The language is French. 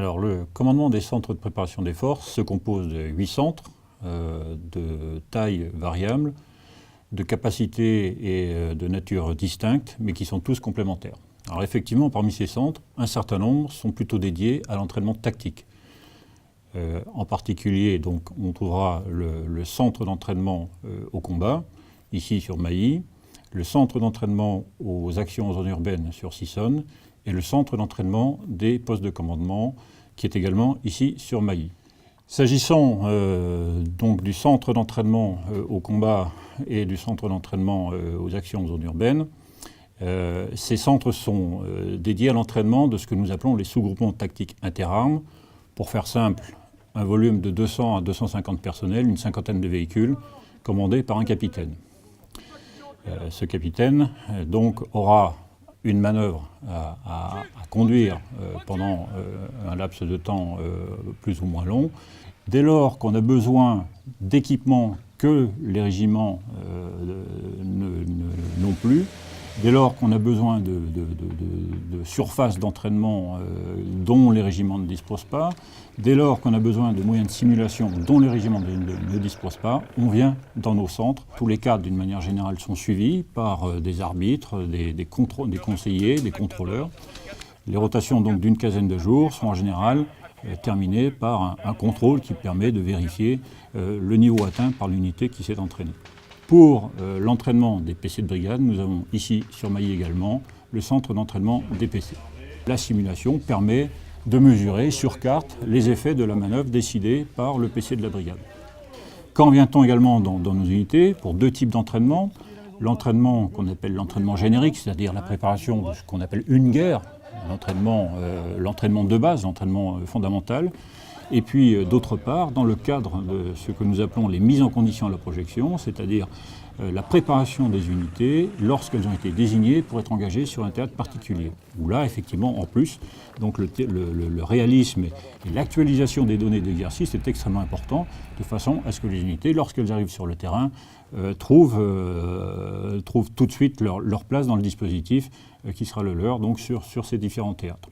Alors, le commandement des centres de préparation des forces se compose de 8 centres de taille variable, de capacité et de nature distincte, mais qui sont tous complémentaires. Alors effectivement, parmi ces centres, un certain nombre sont plutôt dédiés à l'entraînement tactique. En particulier, donc, on trouvera le centre d'entraînement au combat, ici sur Mailly, le centre d'entraînement aux actions en zone urbaine sur Sissonne, et le centre d'entraînement des postes de commandement, qui est également ici sur Mailly. S'agissant donc du centre d'entraînement au combat et du centre d'entraînement aux actions en zone urbaine, ces centres sont dédiés à l'entraînement de ce que nous appelons les sous-groupements tactiques interarmes. Pour faire simple, un volume de 200 à 250 personnels, une cinquantaine de véhicules, commandés par un capitaine. Ce capitaine donc aura une manœuvre à conduire pendant un laps de temps plus ou moins long. Dès lors qu'on a besoin d'équipements que les régiments n'ont plus, dès lors qu'on a besoin de surfaces d'entraînement dont les régiments ne disposent pas, dès lors qu'on a besoin de moyens de simulation dont les régiments ne disposent pas, on vient dans nos centres. Tous les cadres, d'une manière générale, sont suivis par des arbitres, des conseillers, des contrôleurs. Les rotations donc d'une quinzaine de jours sont en général terminées par un contrôle qui permet de vérifier le niveau atteint par l'unité qui s'est entraînée. Pour l'entraînement des PC de brigade, nous avons ici sur Mailly également le centre d'entraînement des PC. La simulation permet de mesurer sur carte les effets de la manœuvre décidée par le PC de la brigade. Quand vient-on également dans nos unités pour deux types d'entraînement. L'entraînement qu'on appelle l'entraînement générique, c'est-à-dire la préparation de ce qu'on appelle une guerre, l'entraînement de base, l'entraînement fondamental. Et puis d'autre part, dans le cadre de ce que nous appelons les mises en condition à la projection, c'est-à-dire la préparation des unités lorsqu'elles ont été désignées pour être engagées sur un théâtre particulier. Où là, effectivement, en plus, donc le réalisme et l'actualisation des données d'exercice est extrêmement important, de façon à ce que les unités, lorsqu'elles arrivent sur le terrain, trouvent tout de suite leur place dans le dispositif qui sera le leur donc sur ces différents théâtres.